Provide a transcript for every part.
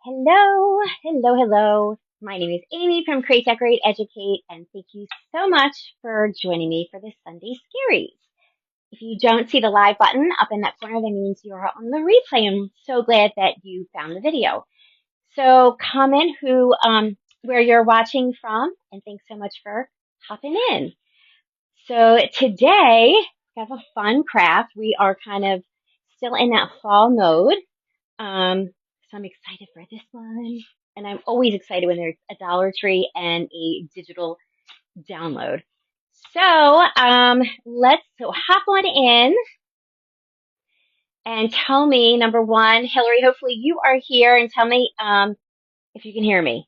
Hello, hello, hello. My name is Amy from Create, Decorate, Educate, and thank you so much for joining me for this Sunday Scaries. If you don't see the live button up in that corner, that means you're on the replay. I'm so glad that you found the video. So comment where you're watching from, and thanks so much for hopping in. So today we have a fun craft. We are kind of still in that fall mode. So I'm excited for this one. And I'm always excited when there's a Dollar Tree and a digital download. So let's hop on in and tell me, number one, Hilary, hopefully you are here, and tell me if you can hear me.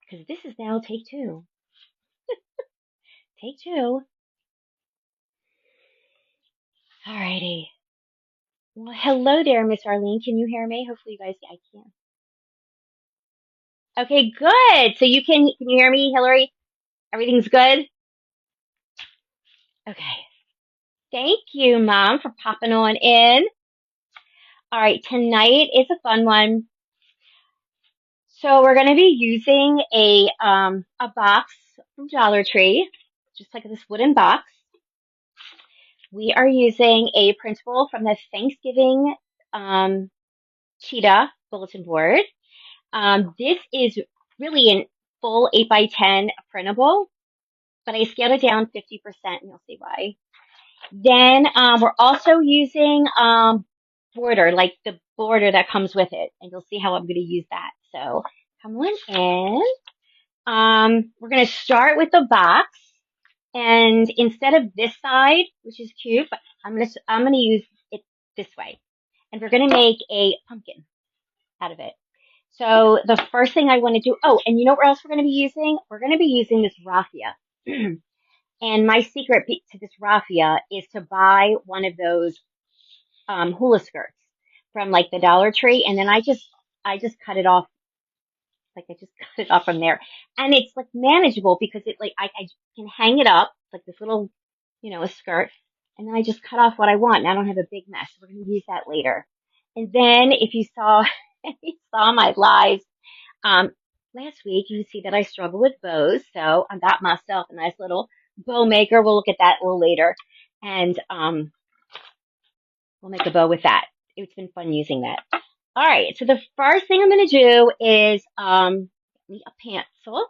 Because this is now take two. Take two. Alrighty. Well, hello there, Miss Arlene. Can you hear me? Hopefully you guys, I can. Okay, good. So can you hear me, Hilary? Everything's good? Okay. Thank you, Mom, for popping on in. All right, tonight is a fun one. So we're going to be using a box from Dollar Tree, just like this wooden box. We are using a printable from the Thanksgiving cheetah bulletin board. This is really a full 8x10 printable, but I scaled it down 50%, and you'll see why. Then we're also using border, like the border that comes with it, and you'll see how I'm going to use that. So come on in. We're going to start with the box, and instead of this side, which is cute, but I'm going to use it this way, and we're going to make a pumpkin out of it. So the first thing I want to do, oh, and you know what else we're going to be using? We're going to be using this raffia. And my secret to this raffia is to buy one of those hula skirts from like the Dollar Tree, and then I just cut it off, like I just cut it off from there, and it's like manageable because it like I can hang it up like this little, a skirt, and then I just cut off what I want, and I don't have a big mess. We're gonna use that later, and then if you saw if you saw my lives last week, you see that I struggle with bows, so I got myself a nice little bow maker. We'll look at that a little later, and we'll make a bow with that. It's been fun using that. All right, so the first thing I'm going to do is get me a pencil.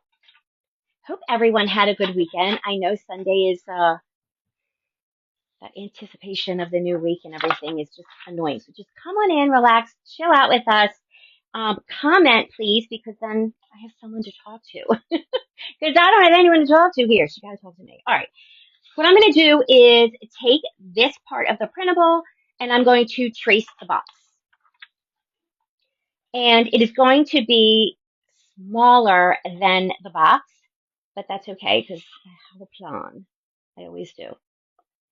Hope everyone had a good weekend. I know Sunday is that anticipation of the new week and everything is just annoying. So just come on in, relax, chill out with us. Comment, please, because then I have someone to talk to. Because I don't have anyone to talk to here. So you got to talk to me. All right. What I'm going to do is take this part of the printable, and I'm going to trace the box. And it is going to be smaller than the box, but that's okay because I have a plan. I always do.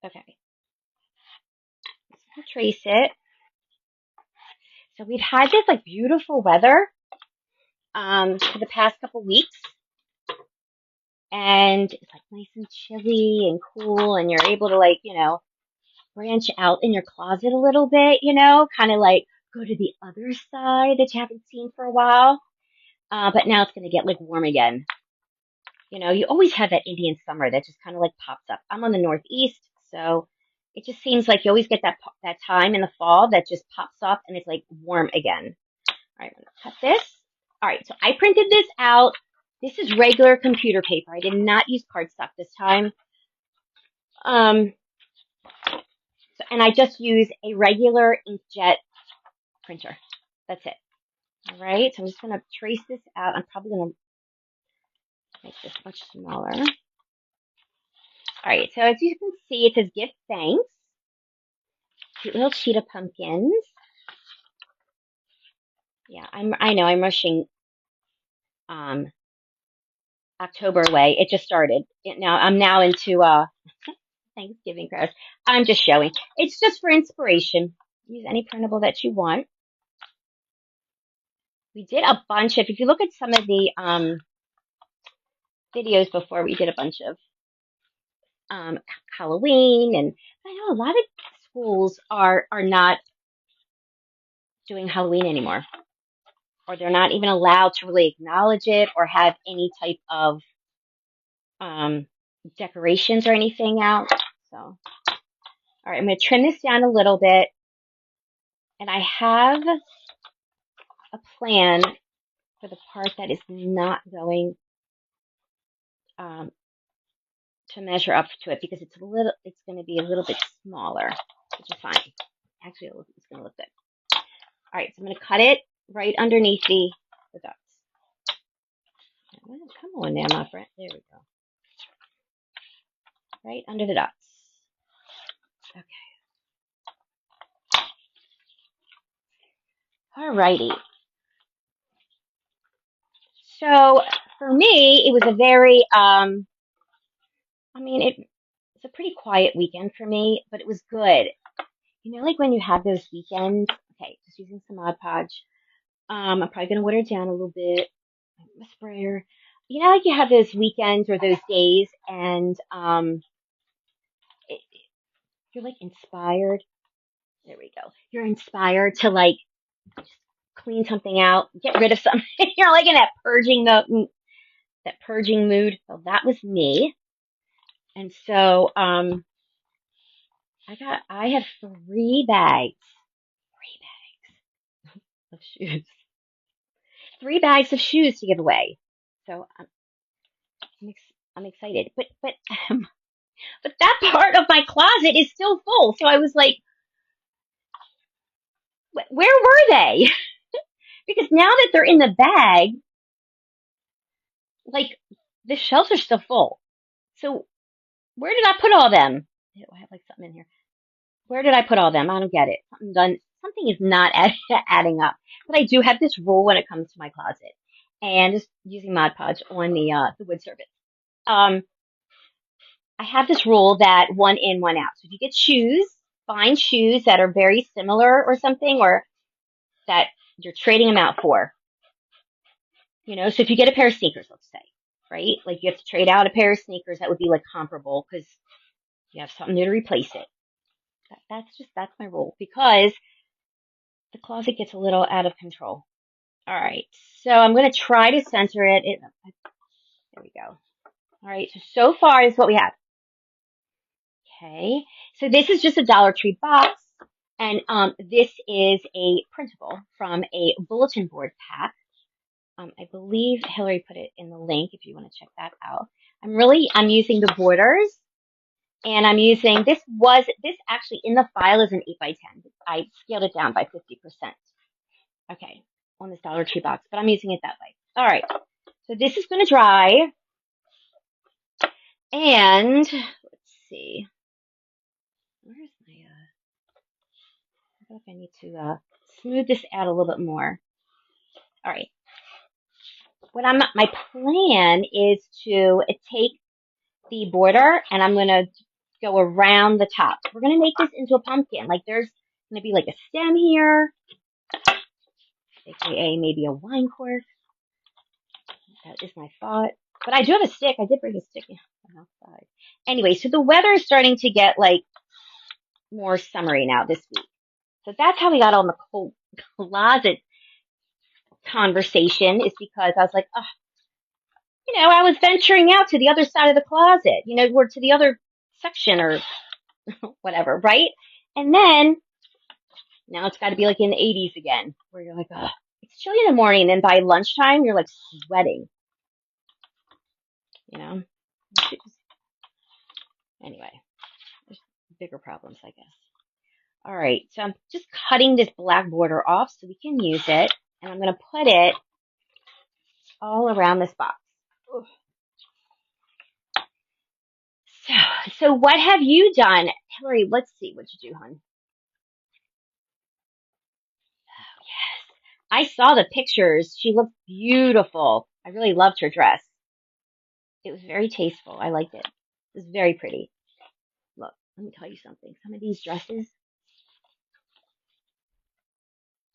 Okay. I'll trace it. So we've had this like beautiful weather for the past couple weeks. And it's like nice and chilly and cool, and you're able to like, branch out in your closet a little bit, kind of like go to the other side that you haven't seen for a while. But now it's going to get like warm again. You always have that Indian summer that just kind of like pops up. I'm on the Northeast, so it just seems like you always get that time in the fall that just pops up and it's like warm again. All right, I'm going to cut this. All right, so I printed this out. This is regular computer paper. I did not use cardstock this time. And I just use a regular inkjet printer. That's it. All right, so I'm just going to trace this out. I'm probably going to make this much smaller. All right, so as you can see, it says "Give Thanks." Cute little cheetah pumpkins. Yeah, I know I'm rushing October away. It just started. I'm now into Thanksgiving crafts. I'm just showing. It's just for inspiration. Use any printable that you want. We did a bunch of, if you look at some of the videos before, we did a bunch of Halloween, and I know a lot of schools are not doing Halloween anymore, or they're not even allowed to really acknowledge it or have any type of um, decorations or anything out. So, all right, I'm going to trim this down a little bit. And I have a plan for the part that is not going um, to measure up to it because it's going to be a little bit smaller, which is fine. Actually, it's going to look good. All right, so I'm going to cut it right underneath the dots. Come on now, my friend. There we go. Right under the dots. Okay. Alrighty. So for me, it was a very, it's a pretty quiet weekend for me, but it was good. You know, like when you have those weekends. Okay, just using some Mod Podge. I'm probably gonna water it down a little bit. My sprayer. You know, like you have those weekends or those days, and it, you're like inspired. There we go. You're inspired to like clean something out, get rid of something. You're like in that purging mood. So that was me. And so I have 3 bags of shoes. 3 bags of shoes to give away. So I'm excited. But that part of my closet is still full. So I was like, where were they? Because now that they're in the bag, like the shelves are still full. So where did I put all them? I have like something in here. Where did I put all them? I don't get it. Something is not adding up. But I do have this rule when it comes to my closet, and just using Mod Podge on the wood surface. I have this rule that one in, one out. So if you get shoes, find shoes that are very similar or something, or that you're trading them out for. You know, so if you get a pair of sneakers, let's say, right? Like you have to trade out a pair of sneakers that would be like comparable because you have something new to replace it. That's my rule because the closet gets a little out of control. All right, so I'm going to try to center it. There we go. All right, so far is what we have. Okay, so this is just a Dollar Tree box, and this is a printable from a bulletin board pack. I believe Hilary put it in the link if you want to check that out. I'm using the borders, and I'm using, this actually in the file is an 8x10. I scaled it down by 50%. Okay, on this Dollar Tree box, but I'm using it that way. All right, so this is going to dry, and let's see. Where's my, I don't know if I need to smooth this out a little bit more. All right. My plan is to take the border and I'm going to go around the top. We're going to make this into a pumpkin. Like there's going to be like a stem here, aka maybe a wine cork. That is my thought. But I do have a stick. I did bring a stick outside. Anyway, so the weather is starting to get like more summery now this week. So that's how we got on the cold closet conversation, is because I was like, oh, I was venturing out to the other side of the closet, or to the other section or whatever, right? And then now it's got to be like in the 80s again, where you're like, oh, it's chilly in the morning, and then by lunchtime you're like sweating, Anyway, there's bigger problems, I guess. All right, so I'm just cutting this black border off so we can use it, and I'm going to put it all around this box. Oof. So what have you done? Hilary, let's see what you do, hon. Oh, yes. I saw the pictures. She looked beautiful. I really loved her dress. It was very tasteful. I liked it. It was very pretty. Look, let me tell you something. Some of these dresses,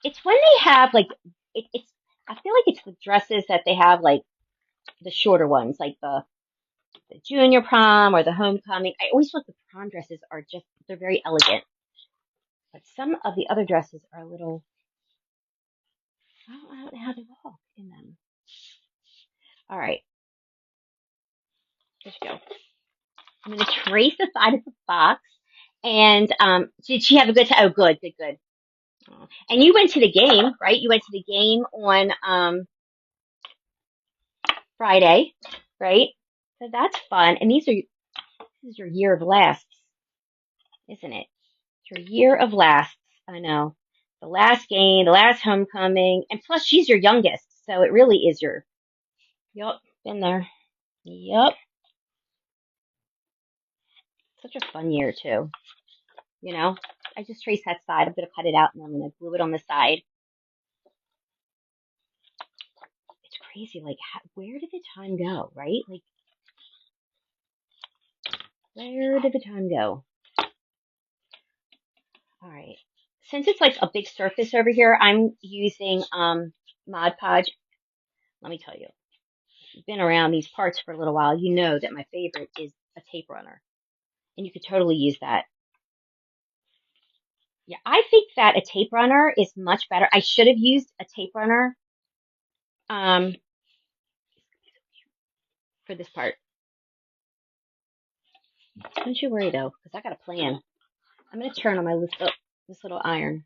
it's when they have like, I feel like it's the dresses that they have like the shorter ones, like the junior prom or the homecoming. I always feel like the prom dresses they're very elegant. But some of the other dresses are a little, don't know how to walk in them. All right, let's go. I'm going to trace the side of the box. And did she have a good time? Oh, good, good, good. Oh. And you went to the game, right? You went to the game on Friday, right? So that's fun. And this is your year of lasts, isn't it? It's your year of lasts. I know. The last game, the last homecoming, and plus she's your youngest, so it really is your. Yup, been there. Yup. Such a fun year too. You know, I just traced that side. I'm gonna cut it out and I'm gonna glue it on the side. It's crazy. Like, where did the time go? Right? Like, where did the time go? All right. Since it's like a big surface over here, I'm using Mod Podge. Let me tell you, if you've been around these parts for a little while, you know that my favorite is a tape runner, and you could totally use that. Yeah, I think that a tape runner is much better. I should have used a tape runner um, for this part. Don't you worry though, because I got a plan. I'm gonna turn on my this little iron.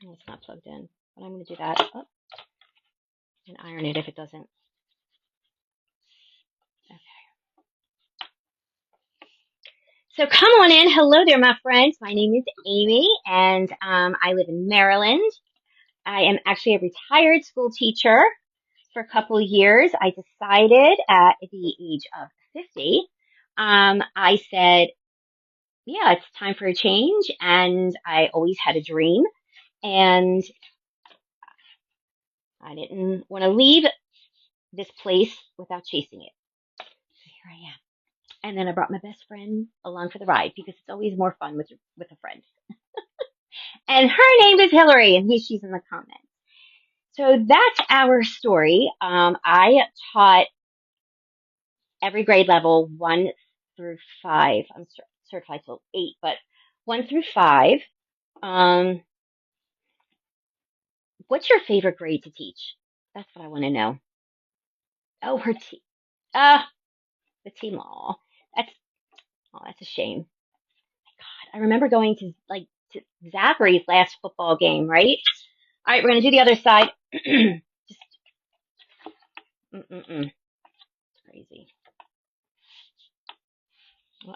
Oh, it's not plugged in, but I'm gonna do that. Oh, and iron it if it doesn't. Okay. So come on in. Hello there, my friends. My name is Amy, and I live in Maryland. I am actually a retired school teacher for a couple of years. I decided at the age of 50, I said, yeah, it's time for a change. And I always had a dream, and I didn't want to leave this place without chasing it. So here I am. And then I brought my best friend along for the ride because it's always more fun with a friend. And her name is Hilary, and she's in the comments. So that's our story. I taught every grade level 1 through 5. I'm certified till 8, but 1 through 5. Um, what's your favorite grade to teach? That's what I want to know. Oh, her team. The team. That's a shame. God, I remember going to Zachary's last football game, right? All right, we're gonna do the other side. Just crazy.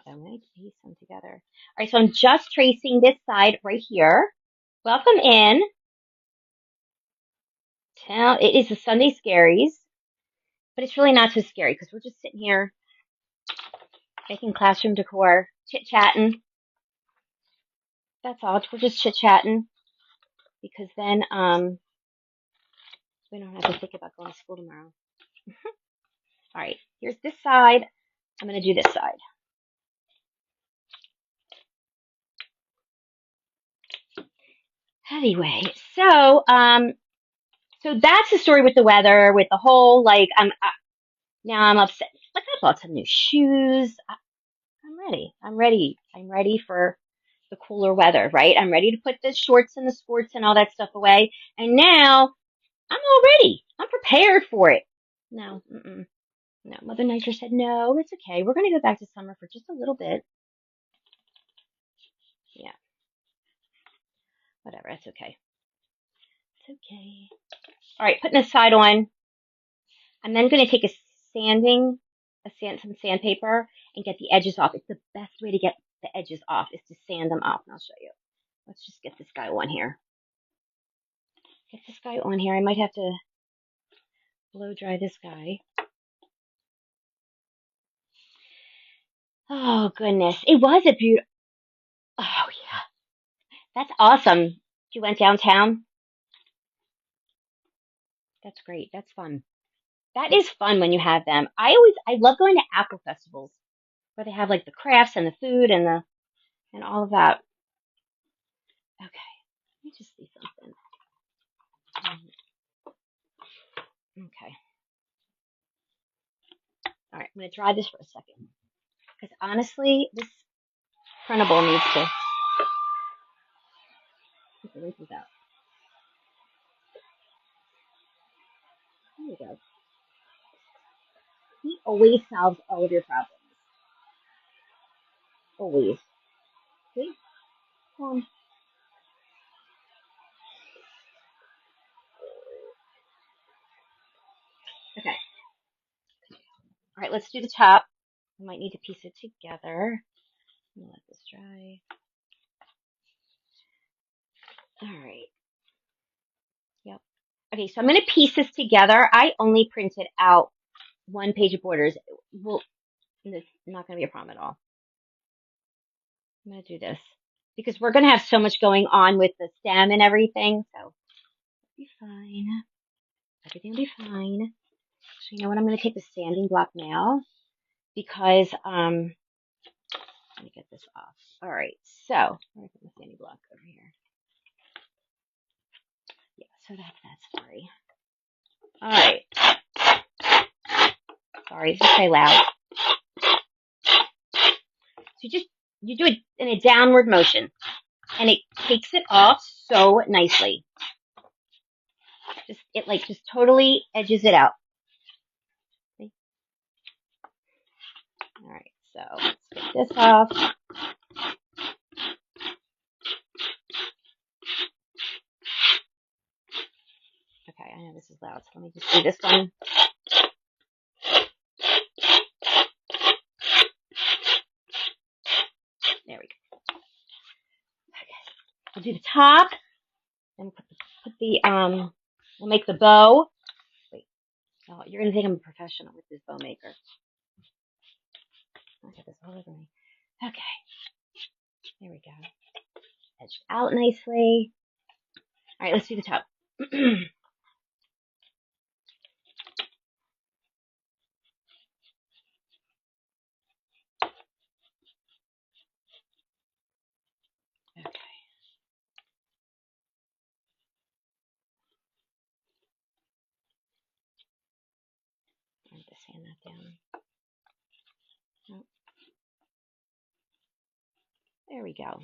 I might piece them together. All right, so I'm just tracing this side right here. Welcome in. It is the Sunday Scaries, but it's really not so scary because we're just sitting here making classroom decor, chit-chatting. That's all. We're just chit-chatting because then we don't have to think about going to school tomorrow. All right, here's this side. I'm going to do this side. Anyway, so that's the story with the weather, with the whole now I'm upset. Like I bought some new shoes. I'm ready. I'm ready. I'm ready for the cooler weather, right? I'm ready to put the shorts and the sports and all that stuff away. And now I'm all ready. I'm prepared for it. No, no. Mother Nature said, no, it's okay. We're going to go back to summer for just a little bit. Yeah. Whatever. It's okay. It's okay. All right. Putting this side on. I'm then going to take some sandpaper and get the edges off. It's the best way to get the edges off is to sand them off. And I'll show you. Let's just get this guy on here. Get this guy on here. I might have to blow dry this guy. Oh, goodness. It was a beautiful. Oh, yeah. That's awesome. You went downtown? That's great. That's fun. That is fun when you have them. I love going to apple festivals where they have like the crafts and the food and all of that. Okay. Let me just see something. Okay. All right. I'm going to dry this for a second. Because honestly, this printable needs to get the wrinkles out. always solves all of your problems. Always. See? Come on. Okay. All right, let's do the top. I might need to piece it together. I'm gonna let this dry. All right. Yep. Okay, so I'm gonna piece this together. I only printed out one page of borders. Well, it's not gonna be a problem at all. I'm gonna do this because we're gonna have so much going on with the stem and everything. So it'll be fine. Everything will be fine. So you know what? I'm gonna take the sanding block now because let me get this off. All right. So I'm gonna put the sanding block over here. Yeah. So that's that story. All right. Sorry, this is so loud. So you do it in a downward motion, and it takes it off so nicely. Just totally edges it out. See? All right, so let's take this off. Okay, I know this is loud, so let me just do this one. There we go. Okay, I'll do the top, and put the we'll make the bow. Wait, oh, you're gonna think I'm a professional with this bow maker. I'll get this all over me. Okay, there we go. Edged out nicely. All right, let's do the top. Okay. I need to sand that down. Oh, there we go.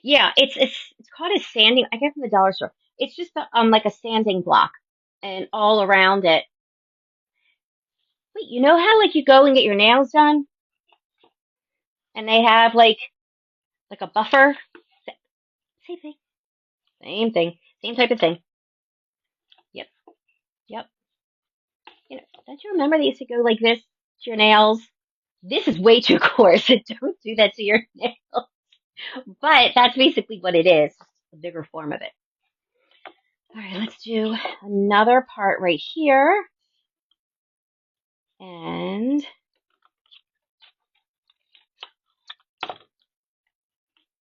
Yeah, it's called a sanding. I get it from the dollar store. It's just like a sanding block, and all around it. Wait, you know how like you go and get your nails done, and they have like a buffer. Same thing. Same thing. Same type of thing. Yep. Yep. You know, don't you remember they used to go like this to your nails? This is way too coarse. Don't do that to your nails. But that's basically what it is. A bigger form of it. All right, let's do another part right here. And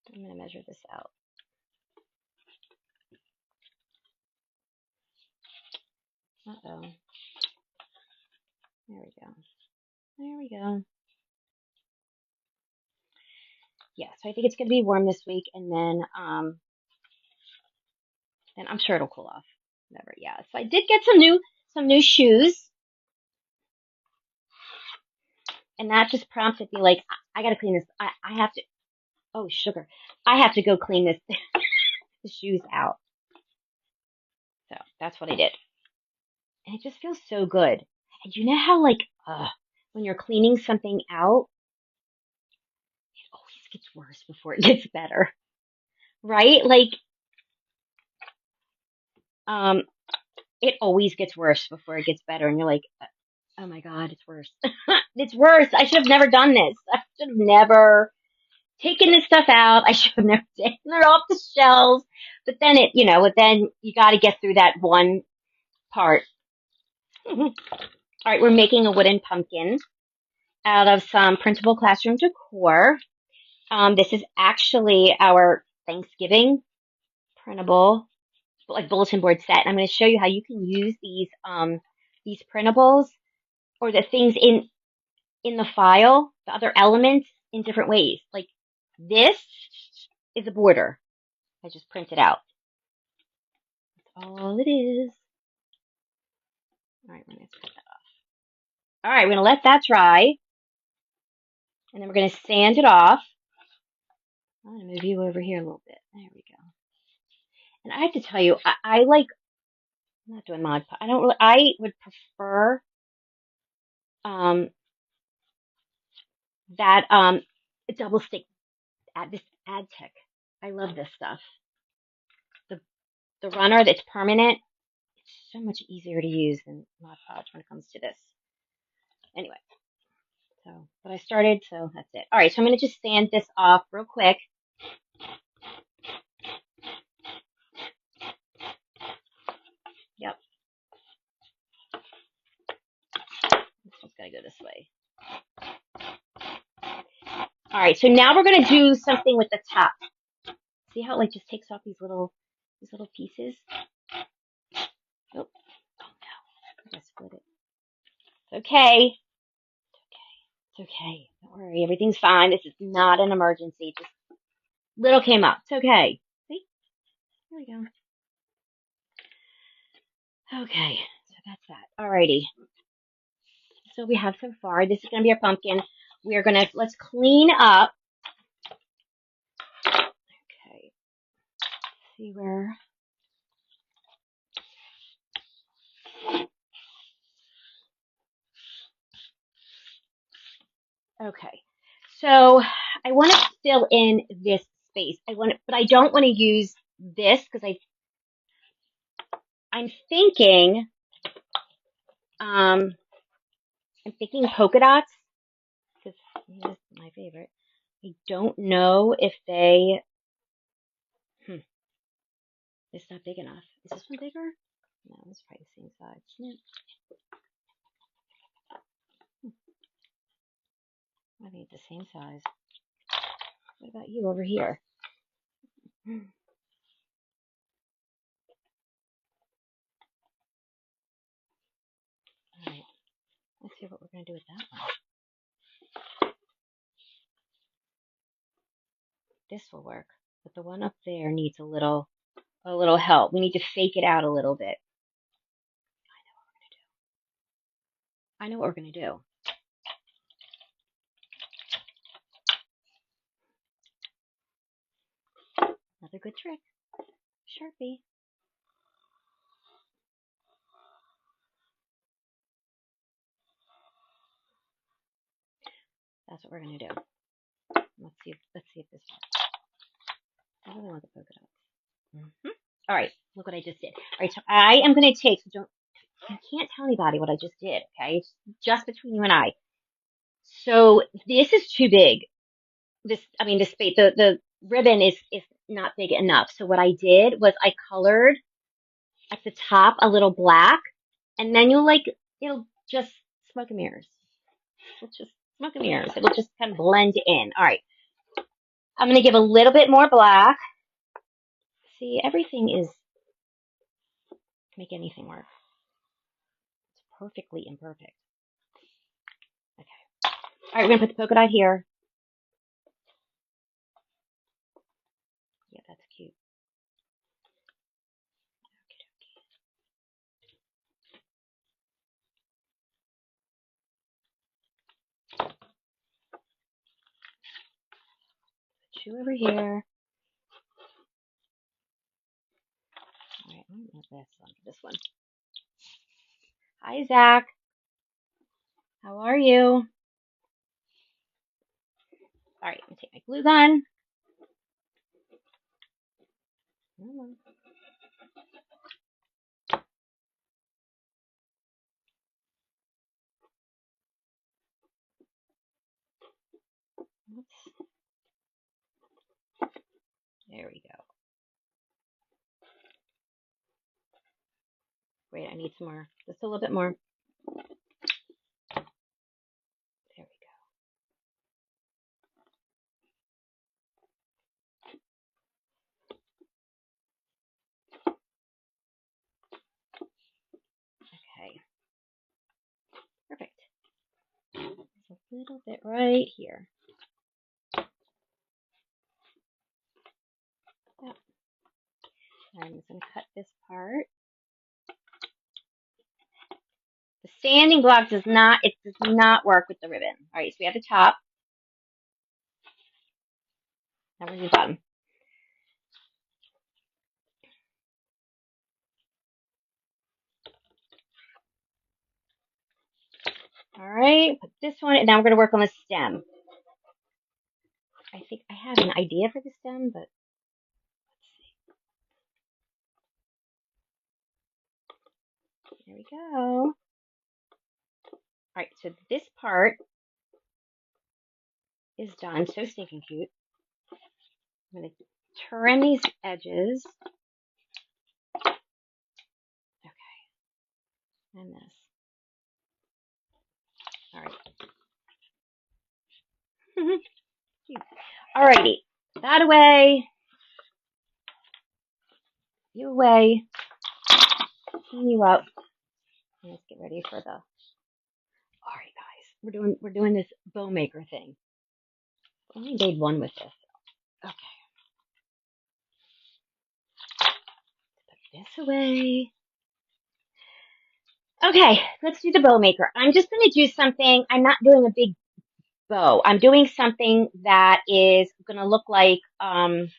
I'm going to measure this out. Uh-oh. There we go. There we go. Yeah, so I think it's going to be warm this week, and then I'm sure it'll cool off. Whatever. Yeah. So I did get some new shoes, and that just prompted me like I got to clean this. I have to. Oh, sugar. I have to go clean this the shoes out. So that's what I did, and it just feels so good. And you know how like when you're cleaning something out, it always gets worse before it gets better, right? Like um, it always gets worse before it gets better, and you're like, oh my god, it's worse. It's worse. I should have never done this. I should have never taken this stuff out. I should have never taken it off the shelves. But then you got to get through that one part. All right, we're making a wooden pumpkin out of some printable classroom decor. This is actually our Thanksgiving printable, like bulletin board set. I'm going to show you how you can use these printables or the things in the file, the other elements in different ways. Like this is a border. I just printed out. That's all it is. All right, we're going to cut that off. All right, we're going to let that dry. And then we're going to sand it off. I'm going to move you over here a little bit. There we go. And I have to tell you, I like I'm not doing Mod Podge. I don't really, I would prefer um, that double stick this ad tech. I love this stuff. The the runner that's permanent. It's so much easier to use than Mod Podge when it comes to this. Anyway, so but I started, so that's it. All right, so I'm gonna just sand this off real quick. Yep, this one's gotta go this way. All right, so now we're gonna do something with the top. See how it like just takes off these little pieces? Oh, oh no, I gotta split it. It's okay. It's okay. Don't worry, everything's fine. This is not an emergency. Just little came up. It's okay. See? There we go. Okay, so that's that. Alrighty. So we have so far. This is gonna be our pumpkin. We're gonna let's clean up. Okay. See where. Okay. So I want to fill in this space. But I don't want to use this because I'm thinking, I'm thinking polka dots because this is my favorite. I don't know if they, it's not big enough. Is this one bigger? No, it's probably the same size, isn't it? I think it's the same size. What about you over here? All right, let's see what we're going to do with that one. This will work, but the one up there needs a little help. We need to fake it out a little bit. I know what we're going to do. Another good trick. Sharpie. That's what we're going to do. Let's see if this works. I really want the polka dots. All right, look what I just did. All right, so I am going to take, you can't tell anybody what I just did, okay? It's just between you and I. So this is too big. The space, the ribbon is not big enough. So what I did was I colored at the top a little black, and then it'll just smoke and mirrors. It'll just smoke and mirrors. It'll just kind of blend in. All right. I'm going to give a little bit more black. See, everything is, make anything work. It's perfectly imperfect. Okay. All right, we're going to put the polka dot here. Yeah, that's cute. Put you over here. All right, I'm going to move this one. Hi, Zach. How are you? All right, I'm going to take my glue gun. Oops. There we go. Wait, I need some more. Just a little bit more. There we go. Okay. Perfect. There's a little bit right here. Yep. I'm just going to cut this part. The sanding block does not work with the ribbon. All right, so we have the top. Now we're the bottom. All right, put this one, and now we're going to work on the stem. I think I have an idea for the stem, but let's see. There we go. All right, so this part is done. So stinking cute. I'm going to trim these edges. Okay, and this. All right. Alrighty, that away, you away, clean you up. Let's get ready for the. All right, guys, we're doing this bow maker thing. Only made one with this. Okay, put this away. Okay, let's do the bow maker. I'm just gonna do something. I'm not doing a big bow. I'm doing something that is gonna look like. Actually,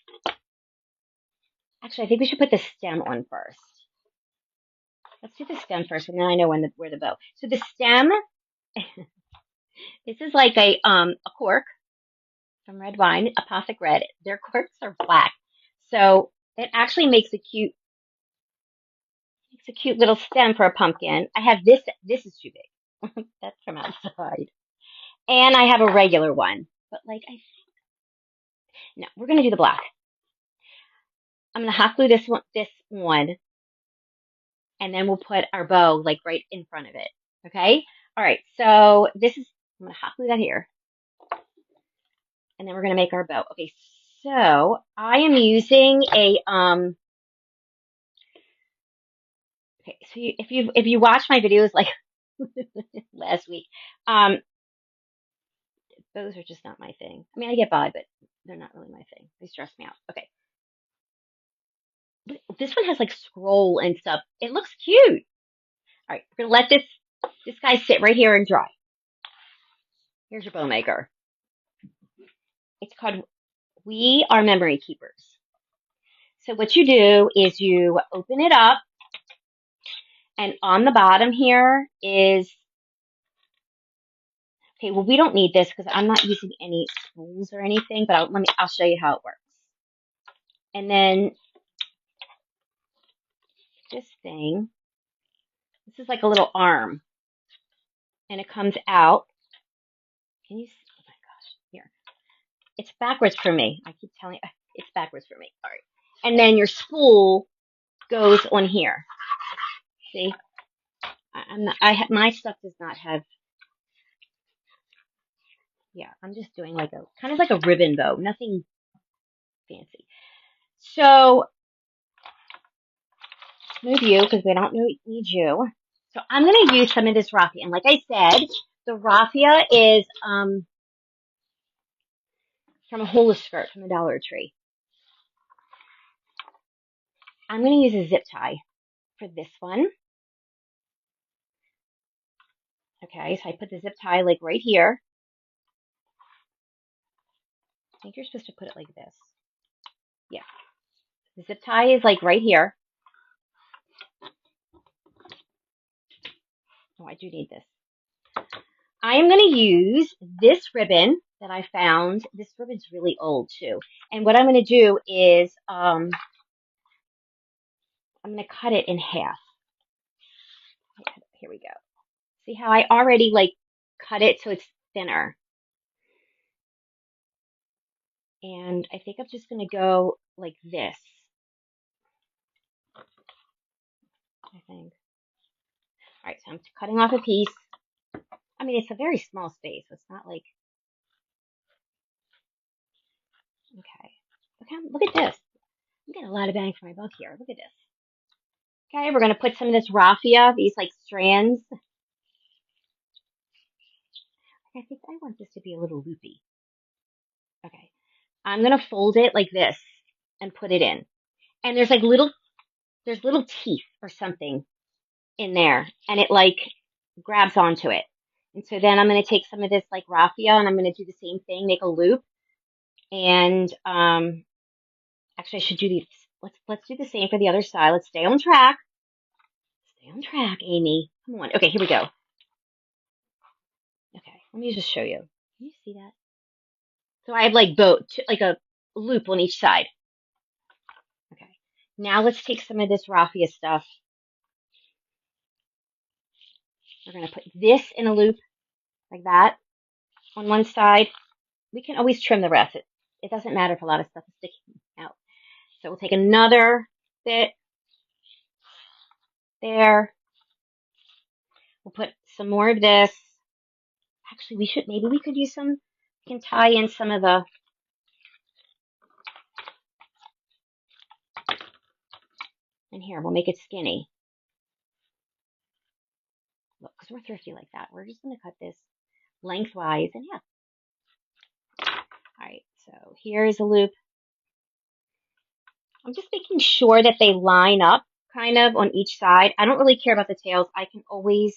I think we should put the stem on first. Let's do the stem first, and then I know where the bow. So the stem. This is like a cork from red wine, Apothic Red. Their corks are black, so it actually makes a cute little stem for a pumpkin. I have this. This is too big. That's from outside, and I have a regular one. But like, no, we're gonna do the black. I'm gonna hot glue this one, and then we'll put our bow like right in front of it. Okay. All right. So this is. I'm gonna hot glue that here, and then we're gonna make our bow. Okay. So I am using a Okay, so if you watch my videos like last week, um, those are just not my thing. I mean, I get by, but they're not really my thing. They stress me out. Okay, this one has like scroll and stuff. It looks cute. All right, we're gonna let this guy sit right here and dry. Here's your bow maker. It's called We Are Memory Keepers. So what you do is you open it up, and on the bottom here is okay. Well, we don't need this because I'm not using any spools or anything. But I'll show you how it works. And then this thing, this is like a little arm, and it comes out. Can you see? Oh my gosh, here. It's backwards for me. I keep telling you, it's backwards for me. All right. And then your spool goes on here. See? My stuff does not have, yeah, I'm just doing like kind of like a ribbon bow, nothing fancy. So, move you because we don't need you. So I'm going to use some of this raffia. And like I said, the raffia is from a hula skirt from the Dollar Tree. I'm going to use a zip tie for this one. Okay, so I put the zip tie like right here. I think you're supposed to put it like this. Yeah, the zip tie is like right here. Oh, I do need this. I am going to use this ribbon that I found. This ribbon's really old too. And what I'm going to do is I'm going to cut it in half. Here we go. See how I already like cut it so it's thinner. And I think I'm just going to go like this. I think. All right, so I'm cutting off a piece. I mean, it's a very small space. So it's not like, okay. Look at this. I'm getting a lot of bang for my buck here. Look at this. Okay, we're going to put some of this raffia, these like strands. I think I want this to be a little loopy. Okay, I'm going to fold it like this and put it in. And there's like there's little teeth or something in there. And it like grabs onto it. And so then I'm going to take some of this like raffia and I'm going to do the same thing, make a loop. And actually I should do these. Let's do the same for the other side. Let's stay on track. Stay on track, Amy. Come on. Okay, here we go. Let me just show you. Can you see that? So I have like both, like a loop on each side. Okay. Now let's take some of this raffia stuff. We're going to put this in a loop like that on one side. We can always trim the rest. It doesn't matter if a lot of stuff is sticking out. So we'll take another bit there. We'll put some more of this. Actually, maybe we could use some, we can tie in some of the, and here, we'll make it skinny. Look, because we're thrifty like that. We're just going to cut this lengthwise and yeah. All right, so here's a loop. I'm just making sure that they line up kind of on each side. I don't really care about the tails. I can always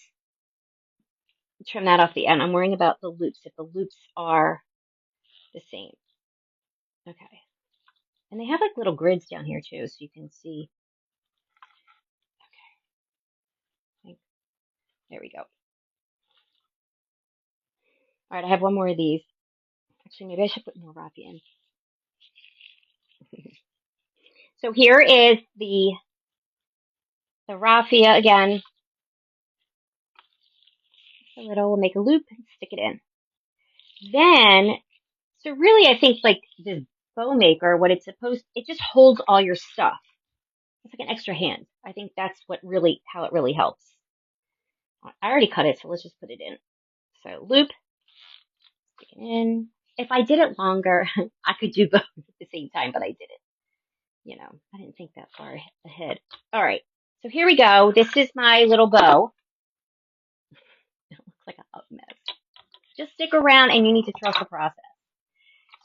trim that off the end. I'm worrying about the loops, if the loops are the same. Okay. And they have like little grids down here too, so you can see. Okay. There we go. All right, I have one more of these. Actually, maybe I should put more raffia in. So here is the raffia again. A little, we'll make a loop and stick it in. Then, so really I think like this bow maker, what it's supposed, it just holds all your stuff. It's like an extra hand. I think that's how it really helps. I already cut it, so let's just put it in. So loop, stick it in. If I did it longer, I could do both at the same time, but I didn't. You know, I didn't think that far ahead. All right, so here we go. This is my little bow. It looks like a mess. Just stick around and you need to trust the process.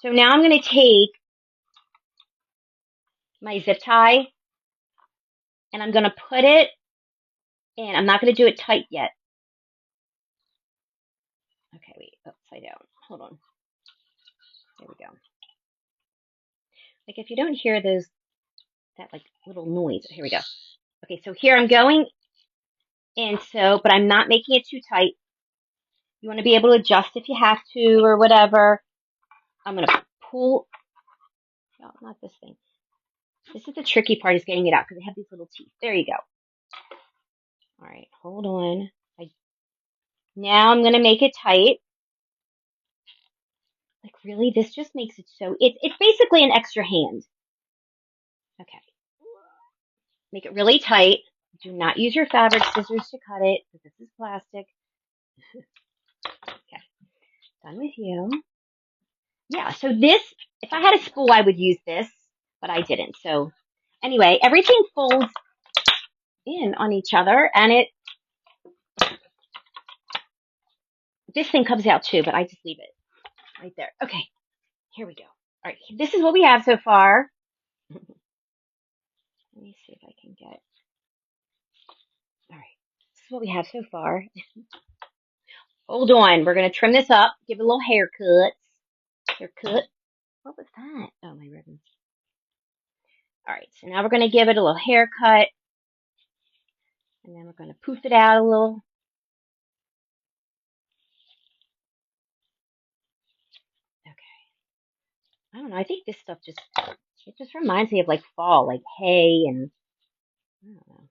So now I'm going to take my zip tie and I'm going to put it in. I'm not going to do it tight yet. Okay, wait, upside down. Hold on. There we go. Like if you don't hear that like little noise. Here we go. Okay, so here I'm going in, but I'm not making it too tight. You want to be able to adjust if you have to or whatever. I'm going to pull, no, not this thing. This is the tricky part, is getting it out because they have these little teeth. There you go. All right, hold on. Now I'm going to make it tight. Like really, this just makes it so, it's basically an extra hand. Okay. Make it really tight. Do not use your fabric scissors to cut it because this is plastic. Okay. Done with you. Yeah, so this, if I had a spool, I would use this, but I didn't. So anyway, everything folds in on each other and this thing comes out too, but I just leave it right there. Okay, here we go. All right, this is what we have so far. Let me see if I can get, all right, this is what we have so far. Hold on, we're going to trim this up, give it a little haircut. Haircut. What was that? Oh, my ribbons. All right, so now we're going to give it a little haircut. And then we're going to poof it out a little. Okay. I don't know. I think this stuff it just reminds me of like fall, like hay and, I don't know.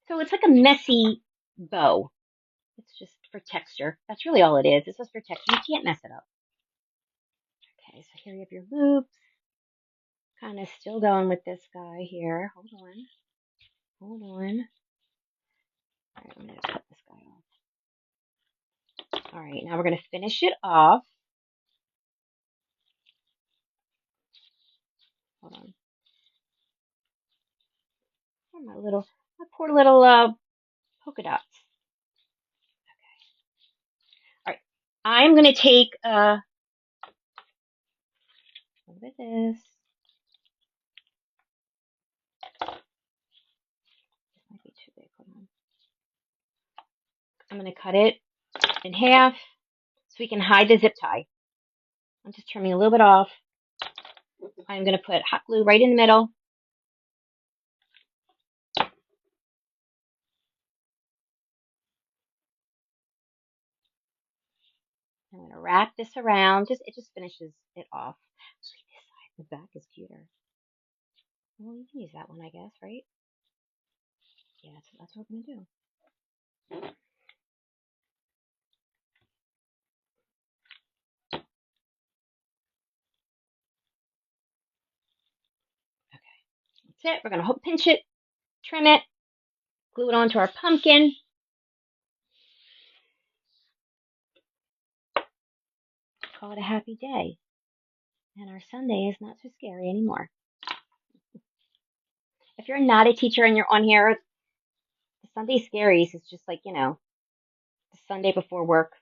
So it's like a messy bow. It's just for texture. That's really all it is. It's just for texture. You can't mess it up. Okay, so here you have your loops. Kind of still going with this guy here. Hold on. Hold on. All right, I'm going to cut this guy off. All right, now we're going to finish it off. Hold on. Oh, my poor little polka dots. Okay. All right. I'm going to take what is this? This might be too big. Hold on. I'm going to cut it in half so we can hide the zip tie. I'm just trimming a little bit off. I'm going to put hot glue right in the middle. going to wrap this around. It just finishes it off. Actually, this side, the back is cuter. Well, you can use that one, I guess, right? Yeah, that's what we're going to do. That's it. We're going to pinch it, trim it, glue it onto our pumpkin. Call it a happy day. And our Sunday is not so scary anymore. If you're not a teacher and you're on here, the Sunday scaries is just like, the Sunday before work.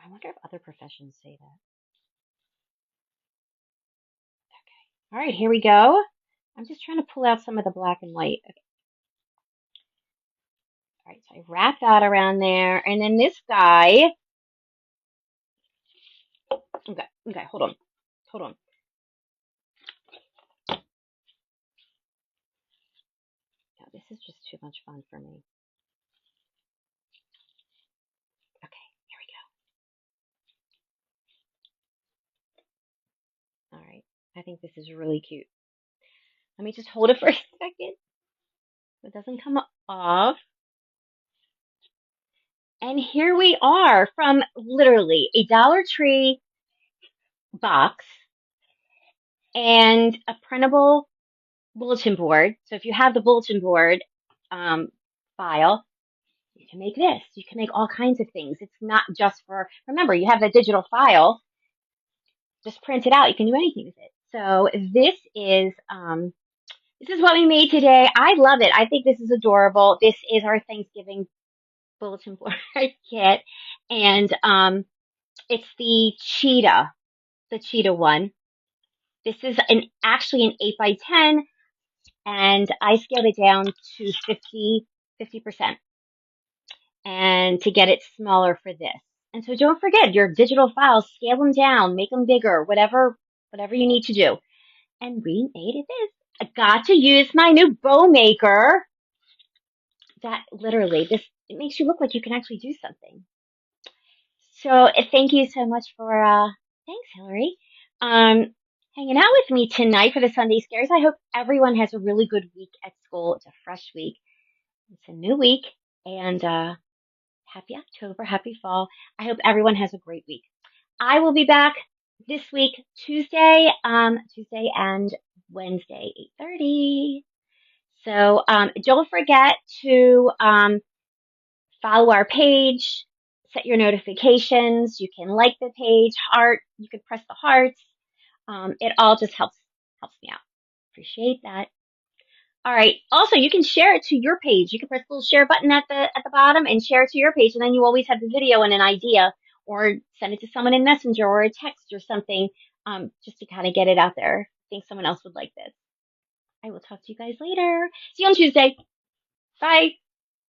I wonder if other professions say that. Okay. All right, here we go. I'm just trying to pull out some of the black and white. Okay. All right, so I wrap that around there. And then this guy. Okay, hold on. Now, this is just too much fun for me. Okay, here we go. All right, I think this is really cute. Let me just hold it for a second. It doesn't come off. And here we are from literally a Dollar Tree box and a printable bulletin board. So if you have the bulletin board file, you can make this. You can make all kinds of things. It's not just for, remember, you have the digital file. Just print it out. You can do anything with it. So this is what we made today. I love it. I think this is adorable. This is our Thanksgiving bulletin board kit. And it's the cheetah one. This is actually an 8 by 10, and I scaled it down to 50%, and to get it smaller for this. And so don't forget your digital files, scale them down, make them bigger, whatever you need to do. And we made this. I got to use my new bow maker. That literally, it makes you look like you can actually do something. So thank you so much for, thanks, Hilary, hanging out with me tonight for the Sunday Scares. I hope everyone has a really good week at school. It's a fresh week. It's a new week. And happy October, happy fall. I hope everyone has a great week. I will be back this week, Tuesday and Wednesday, 8:30. So don't forget to follow our page, set your notifications. You can like the page, heart. You can press the hearts. It all just helps me out. Appreciate that. All right. Also, you can share it to your page. You can press the little share button at the bottom and share it to your page, and then you always have the video and an idea, or send it to someone in Messenger or a text or something, just to kind of get it out there. I think someone else would like this. I will talk to you guys later. See you on Tuesday. Bye.